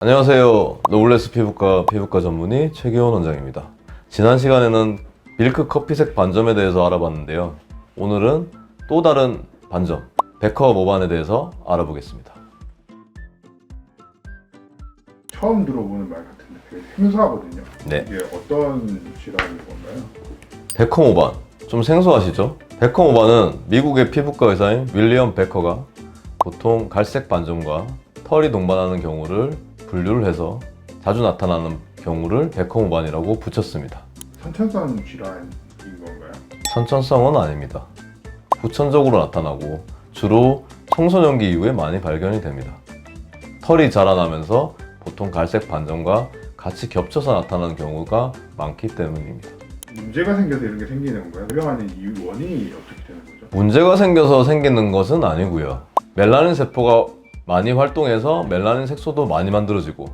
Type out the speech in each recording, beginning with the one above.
안녕하세요. 노블레스 피부과 전문의 최기원 원장입니다. 지난 시간에는 밀크 커피색 반점에 대해서 알아봤는데요. 오늘은 또 다른 반점, 베커 모반에 대해서 알아보겠습니다. 처음 들어보는 말 같은데 되게 생소하거든요. 네. 이게 어떤 질환인 건가요? 베커 모반, 좀 생소하시죠? 베커 모반은 미국의 피부과 의사인 윌리엄 베커가 보통 갈색 반점과 털이 동반하는 경우를 분류를 해서 자주 나타나는 경우를 베커 모반이라고 붙였습니다. 선천성 질환인 건가요? 선천성은 아닙니다. 후천적으로 나타나고 주로 청소년기 이후에 많이 발견이 됩니다. 털이 자라나면서 보통 갈색 반점과 같이 겹쳐서 나타나는 경우가 많기 때문입니다. 문제가 생겨서 이런 게 생기는 건가요? 발병하는 이유 원인이 어떻게 되는 거죠? 문제가 생겨서 생기는 것은 아니고요. 멜라닌 세포가 많이 활동해서 멜라닌 색소도 많이 만들어지고,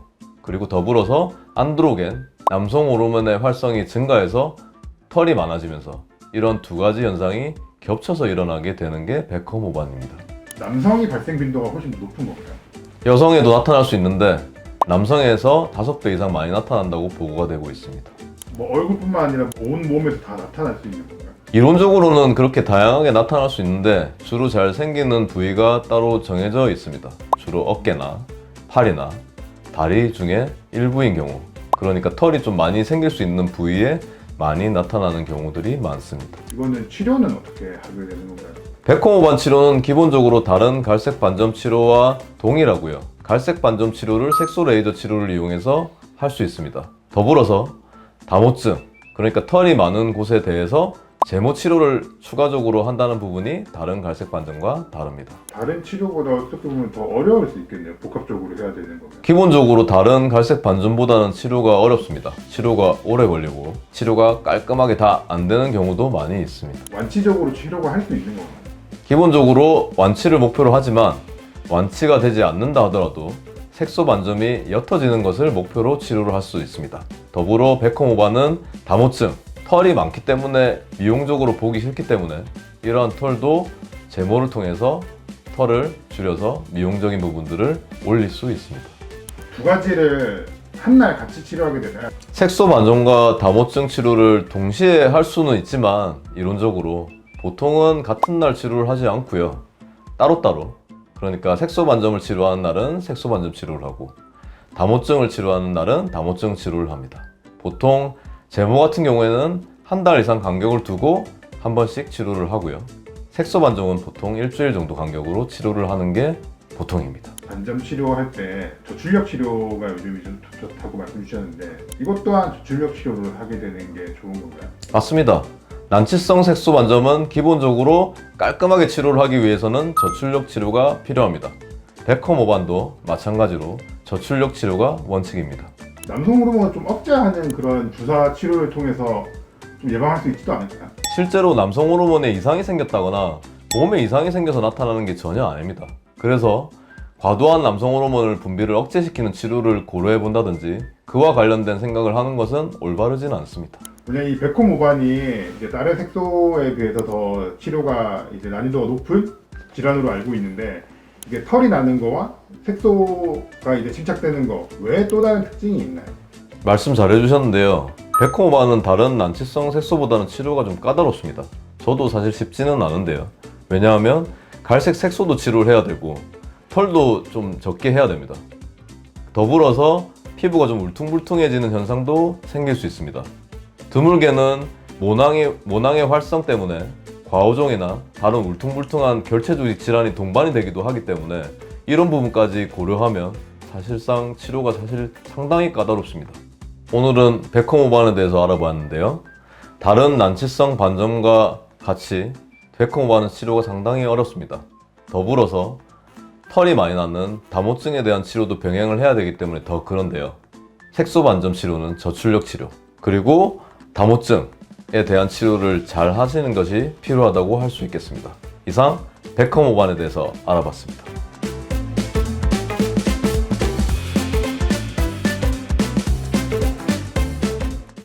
그리고 더불어서 안드로겐, 남성 호르몬의 활성이 증가해서 털이 많아지면서 이런 두 가지 현상이 겹쳐서 일어나게 되는 게 베커 모반입니다. 남성이 발생 빈도가 훨씬 높은 건가요? 여성에도 나타날 수 있는데 남성에서 5배 이상 많이 나타난다고 보고가 되고 있습니다. 뭐 얼굴뿐만 아니라 온 몸에서 다 나타날 수 있는 건가요? 이론적으로는 그렇게 다양하게 나타날 수 있는데 주로 잘 생기는 부위가 따로 정해져 있습니다. 주로 어깨나 팔이나 다리 중에 일부인 경우, 그러니까 털이 좀 많이 생길 수 있는 부위에 많이 나타나는 경우들이 많습니다. 이거는 치료는 어떻게 하게 되는 건가요? 베커 모반 치료는 기본적으로 다른 갈색 반점 치료와 동일하고요. 갈색 반점 치료를 색소 레이저 치료를 이용해서 할 수 있습니다. 더불어서 다모증, 그러니까 털이 많은 곳에 대해서 제모 치료를 추가적으로 한다는 부분이 다른 갈색 반점과 다릅니다. 다른 치료보다 어떻게 보면 더 어려울 수 있겠네요. 복합적으로 해야 되는 거면. 기본적으로 다른 갈색 반점보다는 치료가 어렵습니다. 치료가 오래 걸리고 치료가 깔끔하게 다 안 되는 경우도 많이 있습니다. 완치적으로 치료가 할 수 있는 건가요? 기본적으로 완치를 목표로 하지만 완치가 되지 않는다 하더라도 색소 반점이 옅어지는 것을 목표로 치료를 할 수 있습니다. 더불어 베커 모반은 다모증, 털이 많기 때문에 미용적으로 보기 싫기 때문에 이러한 털도 제모를 통해서 털을 줄여서 미용적인 부분들을 올릴 수 있습니다. 두 가지를 한 날 같이 치료하게 되나요? 색소 반점과 다모증 치료를 동시에 할 수는 있지만 이론적으로 보통은 같은 날 치료를 하지 않고요. 따로따로, 그러니까 색소 반점을 치료하는 날은 색소 반점 치료를 하고 다모증을 치료하는 날은 다모증 치료를 합니다. 보통 제모 같은 경우에는 한 달 이상 간격을 두고 한 번씩 치료를 하고요. 색소 반점은 보통 일주일 정도 간격으로 치료를 하는 게 보통입니다. 반점 치료할 때 저출력 치료가 요즘 좀 좋다고 말씀 주셨는데 이것 또한 저출력 치료를 하게 되는 게 좋은 건가요? 맞습니다. 난치성 색소 반점은 기본적으로 깔끔하게 치료를 하기 위해서는 저출력 치료가 필요합니다. 베커 모반도 마찬가지로 저출력 치료가 원칙입니다. 남성 호르몬을 좀 억제하는 그런 주사 치료를 통해서 좀 예방할 수 있지도 않을까요? 실제로 남성 호르몬에 이상이 생겼다거나 몸에 이상이 생겨서 나타나는 게 전혀 아닙니다. 그래서 과도한 남성 호르몬을 분비를 억제시키는 치료를 고려해 본다든지 그와 관련된 생각을 하는 것은 올바르진 않습니다. 왜냐면 이 베커 모반이 이제 다른 색소에 비해서 더 치료가 이제 난이도가 높은 질환으로 알고 있는데 이게 털이 나는 거와 색소가 이제 침착되는 거 외에 또 다른 특징이 있나요? 말씀 잘 해주셨는데요. 베커 모반은 다른 난치성 색소보다는 치료가 좀 까다롭습니다. 저도 사실 쉽지는 않은데요. 왜냐하면 갈색 색소도 치료를 해야 되고 털도 좀 적게 해야 됩니다. 더불어서 피부가 좀 울퉁불퉁해지는 현상도 생길 수 있습니다. 드물게는 모낭의 활성 때문에 과호종이나 다른 울퉁불퉁한 결체조직 질환이 동반이 되기도 하기 때문에 이런 부분까지 고려하면 사실상 치료가 상당히 까다롭습니다. 오늘은 베커 모반에 대해서 알아봤는데요. 다른 난치성 반점과 같이 베커 모반은 치료가 상당히 어렵습니다. 더불어서 털이 많이 나는 다모증에 대한 치료도 병행을 해야 되기 때문에 더 그런데요. 색소 반점 치료는 저출력 치료, 그리고 다모증에 대한 치료를 잘 하시는 것이 필요하다고 할 수 있겠습니다. 이상 베커 모반에 대해서 알아봤습니다.